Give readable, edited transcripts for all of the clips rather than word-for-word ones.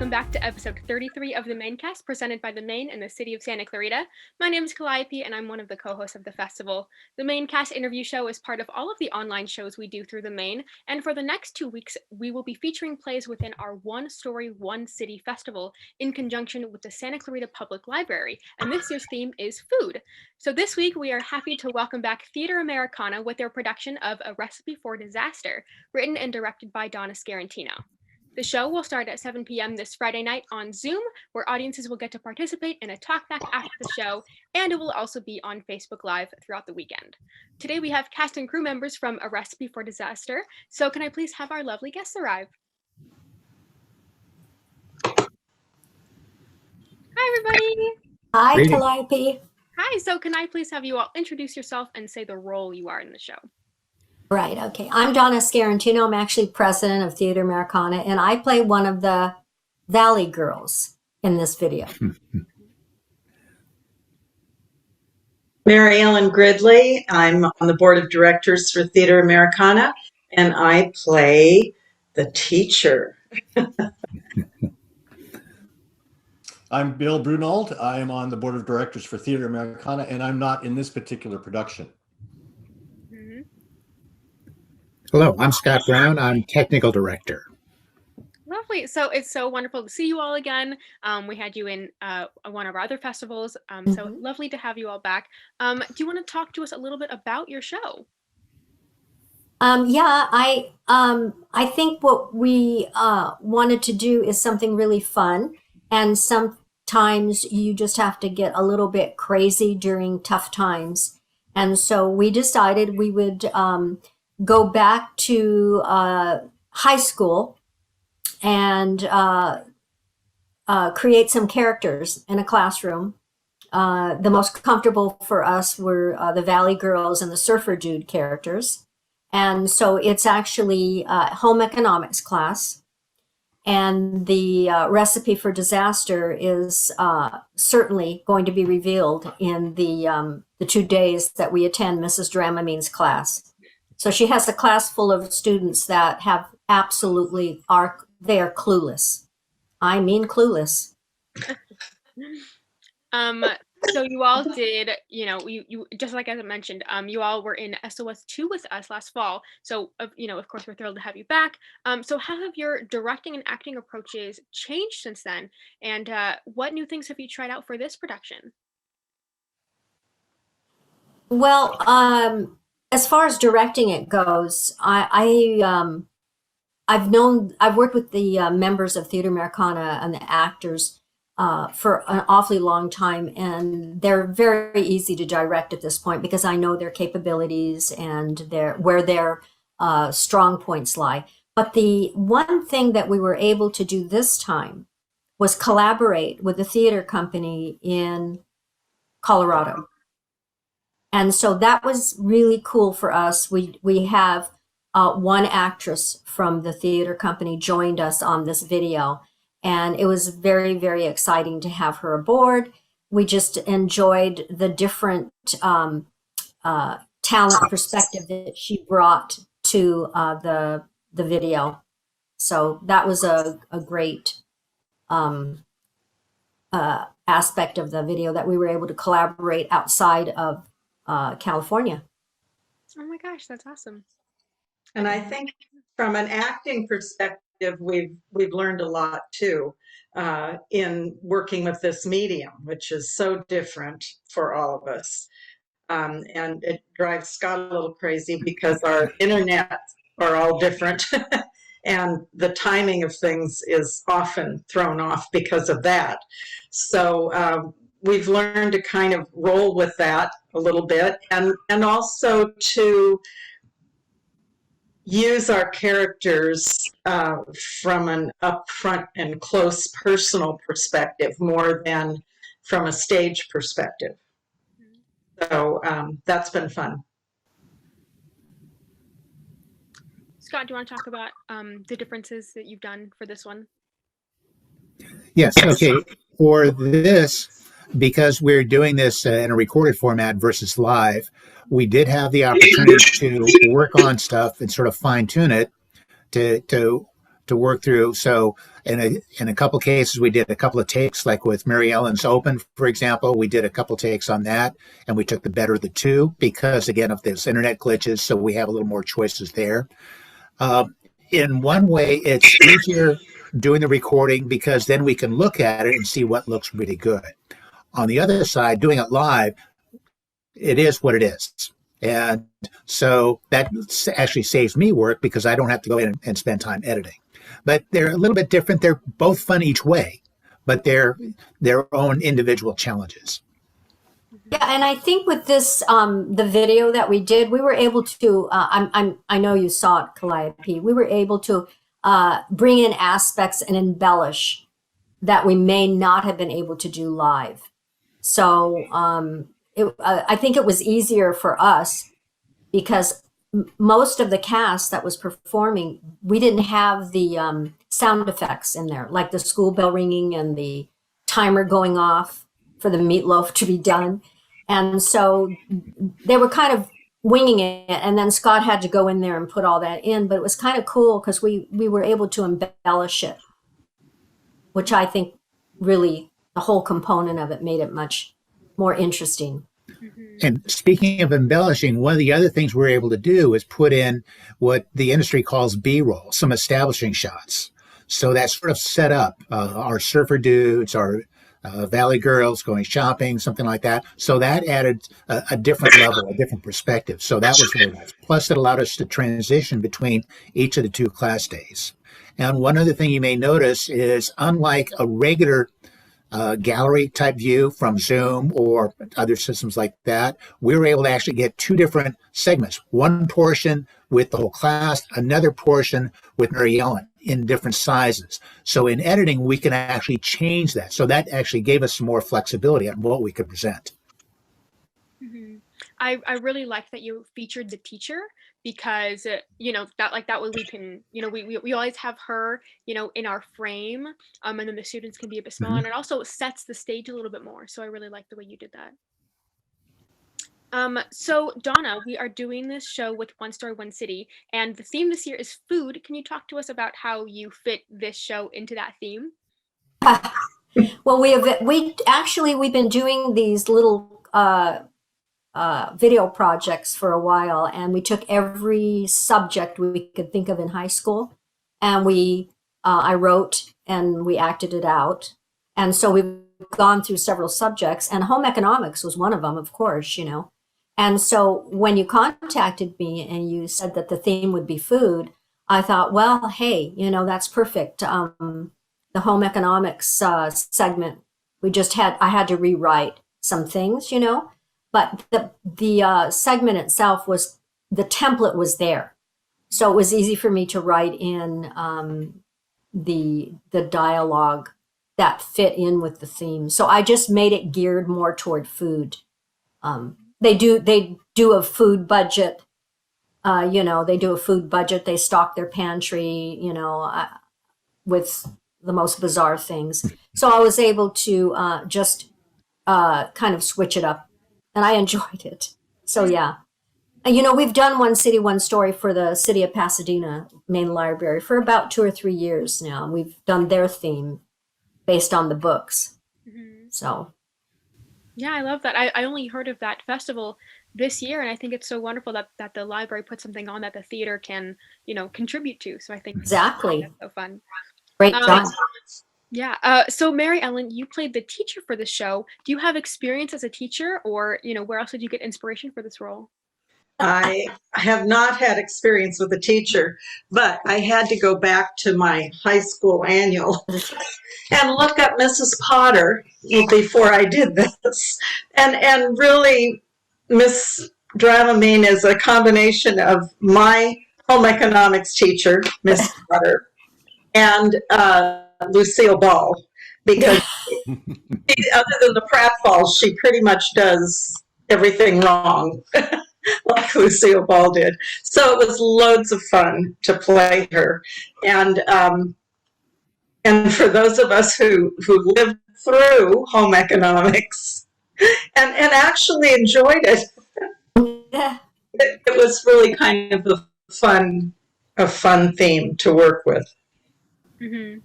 welcome back to episode 33 of the MAINcast, presented by the Maine and the city of Santa Clarita. My name is Calliope, and I'm one of the co-hosts of the festival. The MAINcast Interview show is part of all of the online shows we do through the Maine, and for the next 2 weeks, we will be featuring plays within our One Story, One City festival in conjunction with the Santa Clarita Public Library, and this year's theme is food. So this week, we are happy to welcome back Theatre Americana with their production of A Recipe for Disaster, written and directed by Donna Scarantino. The show will start at 7 p.m. this Friday night on Zoom, where audiences will get to participate in a talkback after the show, and it will also be on Facebook Live throughout the weekend. Today we have cast and crew members from A Recipe for Disaster, so can I please have our lovely guests arrive? Hi, everybody. Hi, Calliope. Hi, so can I please have you all introduce yourself and say the role you are in the show? Right, okay. I'm Donna Scarantino. I'm actually president of Theatre Americana, and I play one of the Valley girls in this video. Mary Ellen Gridley. I'm on the board of directors for Theatre Americana, and I play the teacher. I'm Bill Brunold. I am on the board of directors for Theatre Americana, and I'm not in this particular production. Hello, I'm Scott Brown. I'm technical director. Lovely. So it's so wonderful to see you all again. We had you in one of our other festivals. So lovely to have you all back. Do you want to talk to us a little bit about your show? Yeah, I think what we wanted to do is something really fun, and sometimes you just have to get a little bit crazy during tough times. And so we decided we would go back to high school and create some characters in a classroom. The most comfortable for us were the Valley Girls and the Surfer Dude characters. And so it's actually a home economics class. And the recipe for disaster is certainly going to be revealed in the 2 days that we attend Mrs. Dramamine's class. So she has a class full of students that have absolutely they are clueless. I mean clueless. So you all did, you just like as I mentioned, you all were in SOS 2 with us last fall. So, of course, we're thrilled to have you back. So how have your directing and acting approaches changed since then? And what new things have you tried out for this production? Well, as far as directing it goes, I've worked with the members of Theatre Americana and the actors for an awfully long time, and they're very easy to direct at this point because I know their capabilities and where their strong points lie. But the one thing that we were able to do this time was collaborate with the theater company in Colorado. And so that was really cool for us. We have one actress from the theater company joined us on this video, and it was very, very exciting to have her aboard. We just enjoyed the different talent perspective that she brought to the video. So that was a great aspect of the video, that we were able to collaborate outside of California. Oh my gosh, that's awesome. And I think from an acting perspective, we've learned a lot too in working with this medium, which is so different for all of us. And it drives Scott a little crazy because our internet are all different and the timing of things is often thrown off because of that. So we've learned to kind of roll with that a little bit, and also to use our characters from an upfront and close personal perspective more than from a stage perspective. So that's been fun. Scott, do you want to talk about the differences that you've done for this one? Yes, okay. For this, because we're doing this in a recorded format versus live, we did have the opportunity to work on stuff and sort of fine tune it to work through. So In a couple cases, we did a couple of takes, like with Mary Ellen's Open, for example. We did a couple takes on that, and we took the better of the two because, again, of those internet glitches, so we have a little more choices there. In one way, it's easier doing the recording because then we can look at it and see what looks really good. On the other side, doing it live, it is what it is. And so that actually saves me work because I don't have to go in and spend time editing. But they're a little bit different. They're both fun each way, but they're their own individual challenges. Yeah, and I think with this, the video that we did, we were able to. I know you saw it, Calliope. We were able to bring in aspects and embellish that we may not have been able to do live. So I think it was easier for us because most of the cast that was performing, we didn't have the sound effects in there, like the school bell ringing and the timer going off for the meatloaf to be done. And so they were kind of winging it. And then Scott had to go in there and put all that in. But it was kind of cool because we were able to embellish it, which I think really the whole component of it made it much more interesting. And speaking of embellishing, one of the other things we're able to do is put in what the industry calls B-roll, some establishing shots. So that sort of set up our surfer dudes, our valley girls going shopping, something like that. So that added a different level, a different perspective. So that was really nice. Plus, it allowed us to transition between each of the two class days. And one other thing you may notice is, unlike a regular gallery type view from Zoom or other systems like that, we were able to actually get two different segments. One portion with the whole class, another portion with Mary Ellen in different sizes. So in editing, we can actually change that. So that actually gave us some more flexibility on what we could present. Mm-hmm. I really like that you featured the teacher because that way we can we always have her in our frame, and then the students can be a bit smaller, and it also sets the stage a little bit more. So I really like the way you did that. So Donna, we are doing this show with One Story, One City, and the theme this year is food. Can you talk to us about how you fit this show into that theme? Well, we've been doing these little video projects for a while, and we took every subject we could think of in high school, and I wrote and we acted it out. And so we've gone through several subjects, and home economics was one of them, of course, And so when you contacted me and you said that the theme would be food, I thought, well, hey, that's perfect. The home economics segment, I had to rewrite some things, but the segment itself the template was there. So it was easy for me to write in the dialogue that fit in with the theme. So I just made it geared more toward food. They do a food budget. They do a food budget. They stock their pantry, with the most bizarre things. So I was able to just kind of switch it up, and I enjoyed it. So yeah. We've done One City, One Story for the City of Pasadena Main Library for about 2 or 3 years now. We've done their theme based on the books. Mm-hmm. So. Yeah, I love that. I only heard of that festival this year, and I think it's so wonderful that the library put something on that the theater can, contribute to. So I think exactly, that's so fun. Great job. Yeah. So Mary Ellen, you played the teacher for the show. Do you have experience as a teacher, or where else did you get inspiration for this role? I have not had experience with a teacher, but I had to go back to my high school annual and look up Mrs. Potter before I did this. And really, Miss Dramamine is a combination of my home economics teacher, Miss Potter, and Lucille Ball, because other than the pratfalls, she pretty much does everything wrong. Like Lucille Ball did. So it was loads of fun to play her. And for those of us who lived through home economics and actually enjoyed it, it was really kind of a fun theme to work with. Mm-hmm.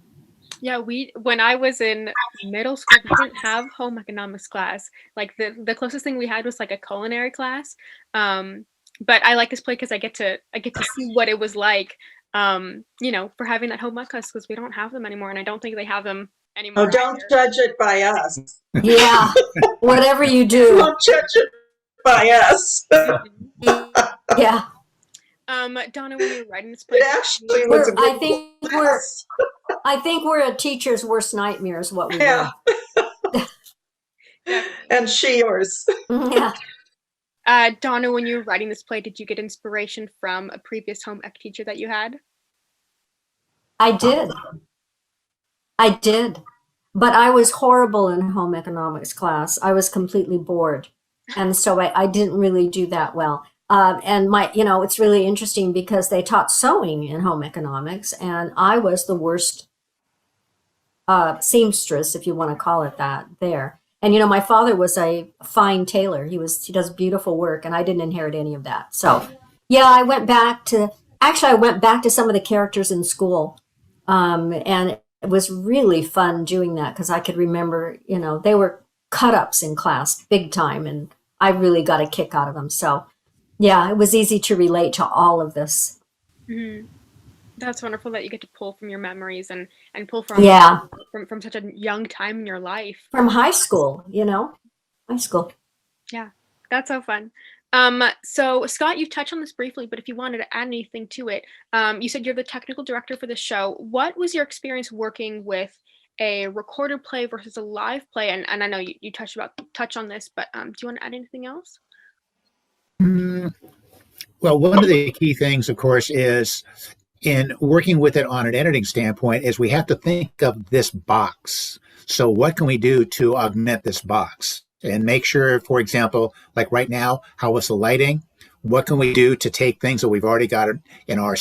Yeah, when I was in middle school, we didn't have home economics class. Like the closest thing we had was like a culinary class. But I like this play because I get to see what it was like, for having that home ec class because we don't have them anymore, and I don't think they have them Oh, anymore don't either. judge it by us. Yeah, whatever you do. Don't judge it by us. Yeah, Donna, when you were writing this play, It actually was a I good think class. I think we're a teacher's worst nightmare is what we Yeah, yeah. and she yours. were. Yeah, Donna, when you were writing this play, did you get inspiration from a previous home ec teacher that you had? I did. I did. But I was horrible in home economics class. I was completely bored. And so I didn't really do that well. And it's really interesting because they taught sewing in home economics, and I was the worst seamstress, if you want to call it that, there. And my father was a fine tailor. He does beautiful work, and I didn't inherit any of that. So, yeah, I went back to some of the characters in school, and it was really fun doing that because I could remember, they were cut ups in class big time, and I really got a kick out of them. So, yeah, it was easy to relate to all of this. Mm-hmm. That's wonderful that you get to pull from your memories and pull from Yeah, from such a young time in your life. from high school, high school. Yeah, that's so fun. So Scott, you've touched on this briefly, but if you wanted to add anything to it, you said you're the technical director for the show. What was your experience working with a recorded play versus a live play? And I know you touch on this, but do you want to add anything else? Well, one of the key things, of course, is in working with it on an editing standpoint is we have to think of this box. So what can we do to augment this box and make sure, for example, like right now, how was the lighting? What can we do to take things that we've already got in our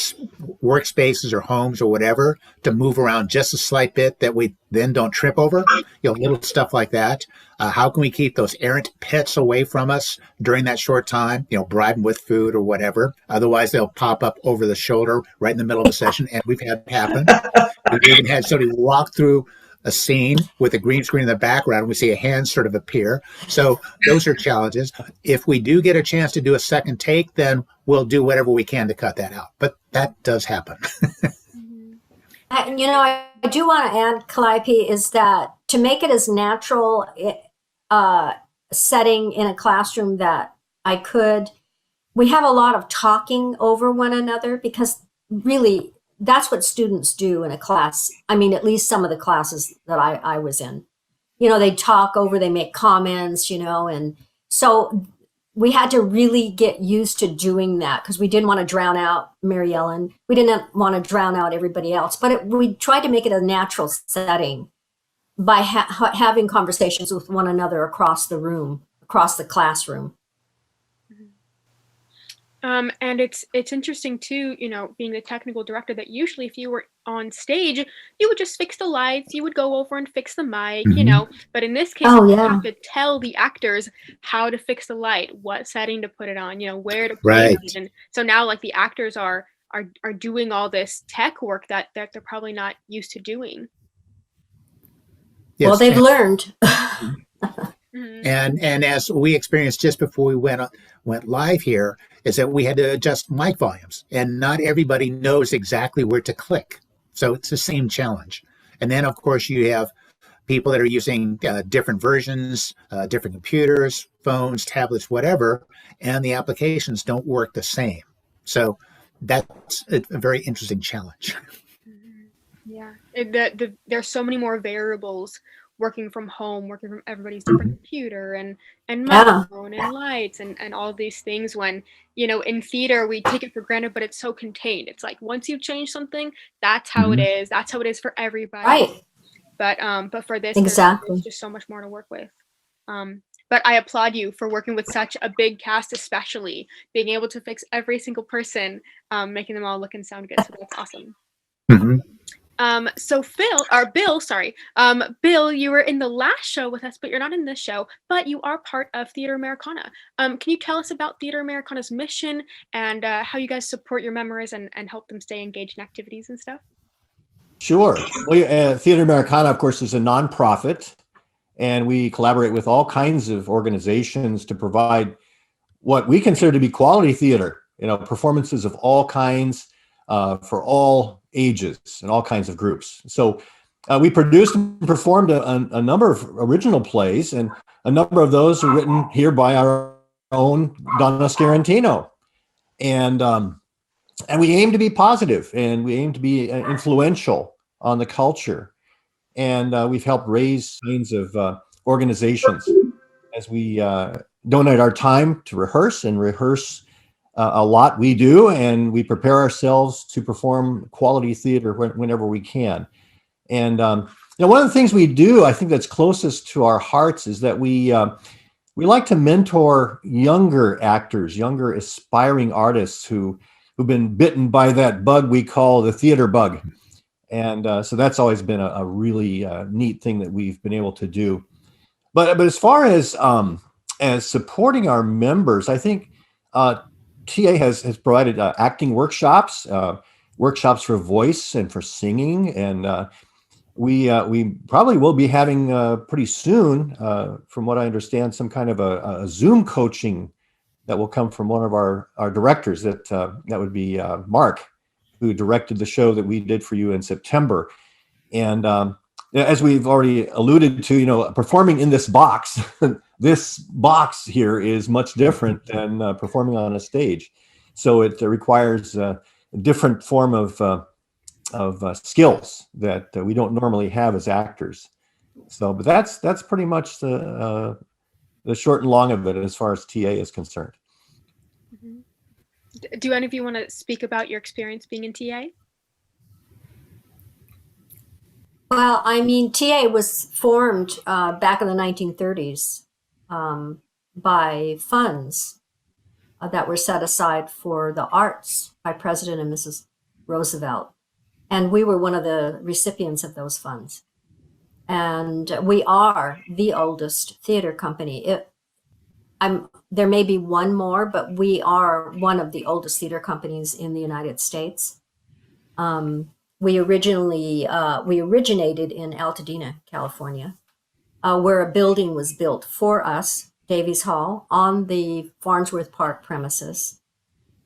workspaces or homes or whatever to move around just a slight bit that we then don't trip over? Little stuff like that. How can we keep those errant pets away from us during that short time? Bribe them with food or whatever. Otherwise, they'll pop up over the shoulder right in the middle of a session, and we've had it happen. We've even had somebody walk through a scene with a green screen in the background, and we see a hand sort of appear. So those are challenges. If we do get a chance to do a second take, then we'll do whatever we can to cut that out. But that does happen. I do want to add, Calliope, is that to make it as natural setting in a classroom that I could, we have a lot of talking over one another because really that's what students do in a class. I mean, at least some of the classes that I was in, they talk over, they make comments, and so we had to really get used to doing that because we didn't want to drown out Mary Ellen. We didn't want to drown out everybody else, but we tried to make it a natural setting by having conversations with one another across the room, across the classroom. And it's interesting too, being the technical director, that usually if you were on stage, you would just fix the lights, you would go over and fix the mic, but in this case, you have to tell the actors how to fix the light, what setting to put it on, where to play it. And so now like the actors are doing all this tech work that they're probably not used to doing. Yes. Well, they've learned. And as we experienced just before we went live here, is that we had to adjust mic volumes, and not everybody knows exactly where to click. So it's the same challenge. And then, of course, you have people that are using different versions, different computers, phones, tablets, whatever, and the applications don't work the same. So that's a very interesting challenge. Yeah, there's so many more variables working from home, working from everybody's different computer and microphone and lights and all these things, when in theater we take it for granted, but it's so contained. It's like once you change something, that's how it is. That's how it is for everybody. Right. But for this, exactly, there's just so much more to work with. But I applaud you for working with such a big cast, especially being able to fix every single person, making them all look and sound good. So that's awesome. Mm-hmm. So Bill, you were in the last show with us, but you're not in this show, but you are part of Theatre Americana. Can you tell us about Theatre Americana's mission and how you guys support your members and help them stay engaged in activities and stuff? Sure. Well, Theatre Americana, of course, is a nonprofit, and we collaborate with all kinds of organizations to provide what we consider to be quality theater. Performances of all kinds, for all ages and all kinds of groups. So we produced and performed a number of original plays, and a number of those are written here by our own Donna Scarantino. And we aim to be positive, and we aim to be influential on the culture. And we've helped raise kinds of organizations as we donate our time to rehearse a lot. We do, and we prepare ourselves to perform quality theater whenever we can. And one of the things we do, I think that's closest to our hearts, is that we like to mentor younger actors, younger aspiring artists who've been bitten by that bug we call the theater bug. And so that's always been a really neat thing that we've been able to do. But as far as supporting our members, I think TA has provided acting workshops, workshops for voice and for singing, and we probably will be having pretty soon, from what I understand, some kind of a Zoom coaching that will come from one of our directors. That would be Mark, who directed the show that we did for you in September. And as we've already alluded to, performing in this box, this box here is much different than performing on a stage. So it requires a different form of skills that we don't normally have as actors. So, but that's pretty much the short and long of it as far as TA is concerned. Mm-hmm. Do any of you want to speak about your experience being in TA? Well, I mean, TA was formed back in the 1930s by funds that were set aside for the arts by President and Mrs. Roosevelt. And we were one of the recipients of those funds. And we are the oldest theater company. There may be one more, but we are one of the oldest theater companies in the United States. We originated in Altadena, California, where a building was built for us, Davies Hall, on the Farnsworth Park premises.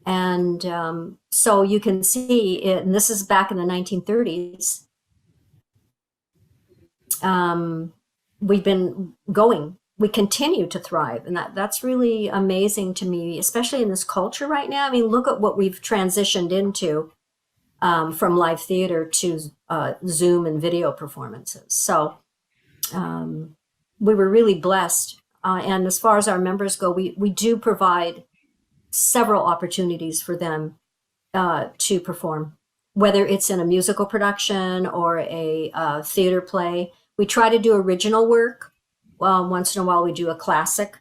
And so you can see, and this is back in the 1930s, we've been going. We continue to thrive, and that's really amazing to me, especially in this culture right now. I mean, look at what we've transitioned into from live theater to Zoom and video performances. So we were really blessed. And as far as our members go, we do provide several opportunities for them to perform, whether it's in a musical production or a theater play. We try to do original work. Once in a while we do a classic,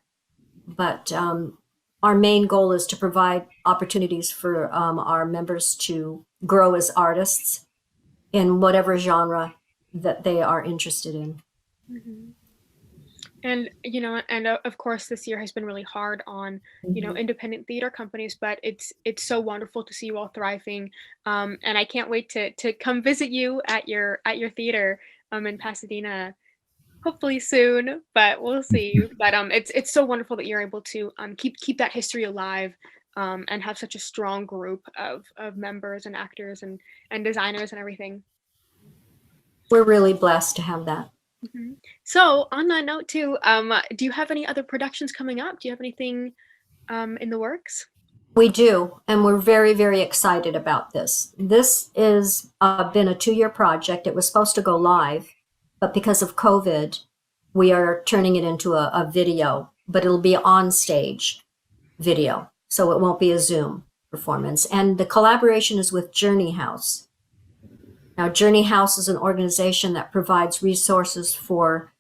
but our main goal is to provide opportunities for our members to grow as artists in whatever genre that they are interested in. Mm-hmm. And, of course, this year has been really hard on, independent theater companies, but it's so wonderful to see you all thriving. And I can't wait to come visit you at your theater in Pasadena, hopefully soon, but we'll see. But it's so wonderful that you're able to keep that history alive, and have such a strong group of members and actors and designers and everything. We're really blessed to have that. Mm-hmm. So on that note too, do you have any other productions coming up? Do you have anything in the works? We do, and we're very, very excited about this. This is been a 2-year project. It was supposed to go live, but because of COVID, we are turning it into a video, but it'll be on stage video. So it won't be a Zoom performance. And the collaboration is with Journey House. Now, Journey House is an organization that provides resources for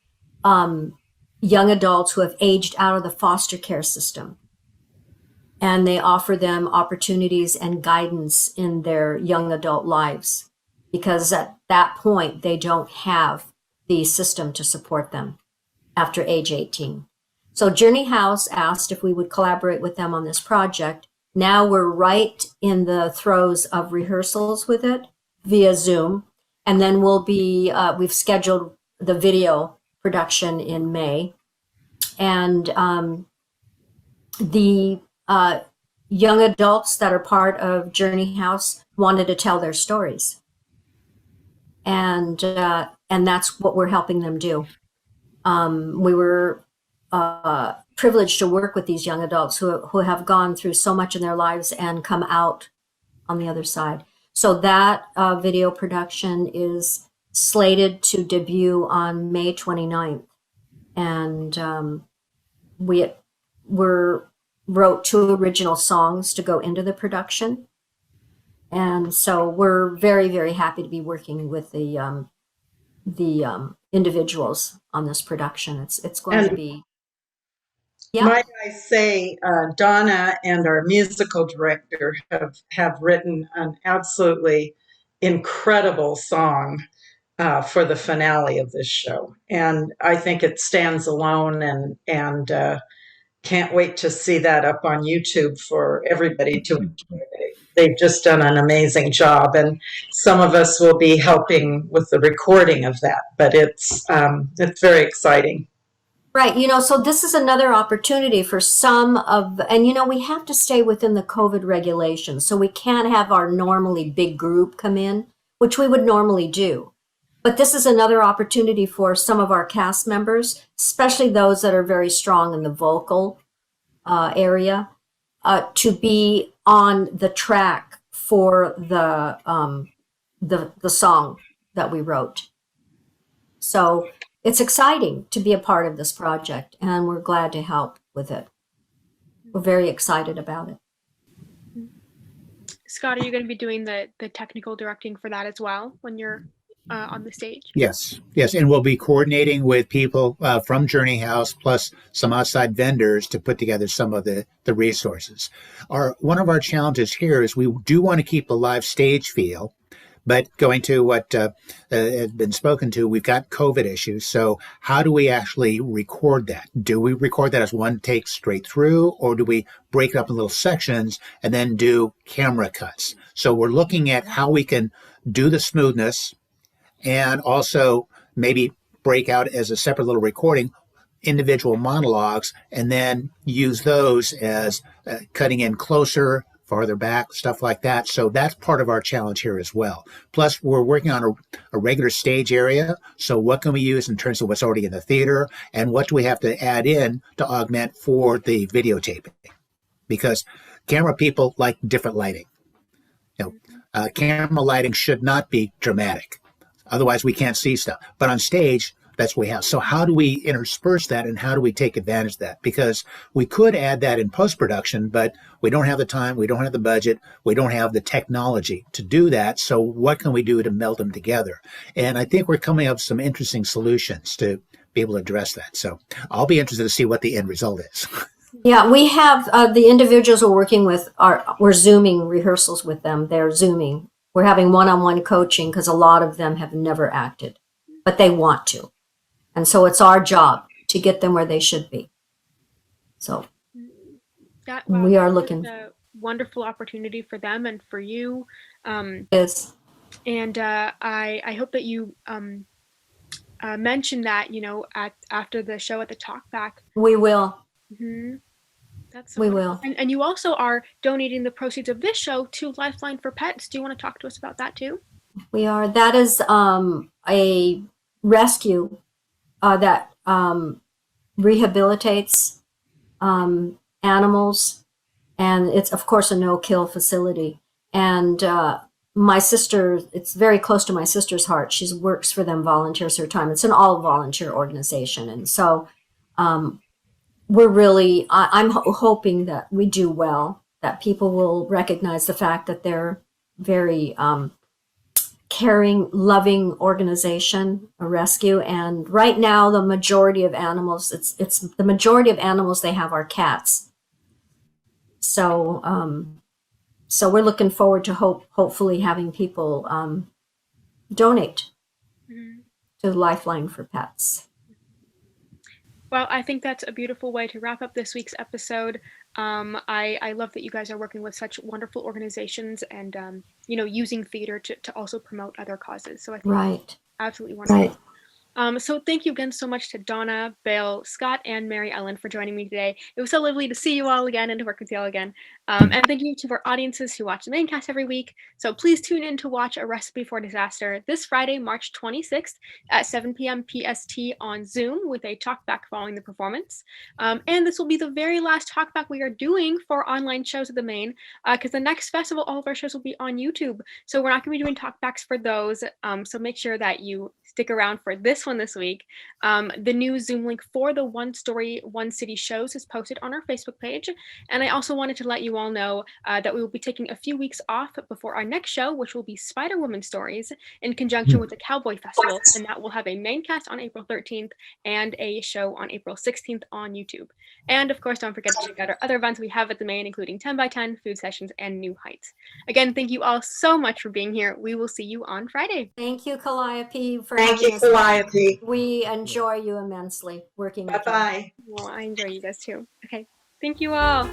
young adults who have aged out of the foster care system. And they offer them opportunities and guidance in their young adult lives, because at that point, they don't have the system to support them after age 18. So Journey House asked if we would collaborate with them on this project. Now we're right in the throes of rehearsals with it via Zoom, And then we've scheduled the video production in May. And the young adults that are part of Journey House wanted to tell their stories. And that's what we're helping them do. We were privileged to work with these young adults who have gone through so much in their lives and come out on the other side. So that video production is slated to debut on May 29th. And we wrote 2 original songs to go into the production. And so we're very, very happy to be working with the individuals on this production. It's going to be. Yeah. Might I say, Donna and our musical director have written an absolutely incredible song for the finale of this show, and I think it stands alone. And can't wait to see that up on YouTube for everybody to enjoy. They've just done an amazing job, and some of us will be helping with the recording of that. But it's very exciting. Right. So this is another opportunity for and we have to stay within the COVID regulations. So we can't have our normally big group come in, which we would normally do. But this is another opportunity for some of our cast members, especially those that are very strong in the vocal area, to be on the track for the song that we wrote. So it's exciting to be a part of this project, and we're glad to help with it. We're very excited about it. Scott, are you going to be doing the technical directing for that as well when you're on the stage? Yes, and we'll be coordinating with people from Journey House plus some outside vendors to put together some of the resources. One of our challenges here is we do want to keep a live stage feel, but going to what has been spoken to, we've got COVID issues. So how do we actually record that? Do we record that as one take straight through, or do we break it up in little sections and then do camera cuts? So we're looking at how we can do the smoothness and also maybe break out as a separate little recording individual monologues and then use those as cutting in closer, farther back, stuff like that. So that's part of our challenge here as well. Plus, we're working on a regular stage area. So what can we use in terms of what's already in the theater, and what do we have to add in to augment for the videotaping? Because camera people like different lighting. Camera lighting should not be dramatic. Otherwise, we can't see stuff. But on stage, that's what we have. So how do we intersperse that, and how do we take advantage of that? Because we could add that in post-production, but we don't have the time, we don't have the budget, we don't have the technology to do that. So what can we do to meld them together? And I think we're coming up with some interesting solutions to be able to address that. So I'll be interested to see what the end result is. Yeah, we have the individuals we're working with, we're Zooming rehearsals with them. They're Zooming. We're having one-on-one coaching because a lot of them have never acted, but they want to. And so it's our job to get them where they should be. So we are looking. A wonderful opportunity for them and for you. Yes. And I hope that you mention that, after the show at the Talkback. We will. Mm-hmm. That's we will. And you also are donating the proceeds of this show to Lifeline for Pets. Do you want to talk to us about that too? We are. That is a rescue that rehabilitates animals, and it's of course a no-kill facility. And my sister, it's very close to my sister's heart. She works for them, volunteers her time. It's an all-volunteer organization, and so we're really. I'm hoping that we do well. That people will recognize the fact that they're very caring, loving organization, a rescue. And right now, the majority of animals, it's the majority of animals they have are cats. So, so we're looking forward to hopefully having people donate to Lifeline for Pets. Well, I think that's a beautiful way to wrap up this week's episode. I love that you guys are working with such wonderful organizations and, using theater to also promote other causes. So I think Right. absolutely wonderful. So thank you again so much to Donna, Bill, Scott, and Mary Ellen for joining me today. It was so lovely to see you all again and to work with you all again. And thank you to our audiences who watch the MAINcast every week. So please tune in to watch A Recipe for Disaster this Friday, March 26th at 7 p.m. PST on Zoom with a talkback following the performance. And this will be the very last talkback we are doing for online shows at the Main, because the next festival, all of our shows will be on YouTube. So we're not going to be doing talkbacks for those. So make sure that you stick around for this one this week. The new Zoom link for the One Story, One City shows is posted on our Facebook page. And I also wanted to let you all know that we will be taking a few weeks off before our next show, which will be Spider-Woman Stories in conjunction with the Cowboy Festival. And that will have a MAINcast on April 13th and a show on April 16th on YouTube. And of course, don't forget to check out our other events we have at the Main, including 10 by 10, food sessions, and New Heights. Again, thank you all so much for being here. We will see you on Friday. Thank you, Calliope, for Thank you, having us. Calliope. We enjoy you immensely working with you. Bye-bye. Well, I enjoy you guys too. Okay, thank you all.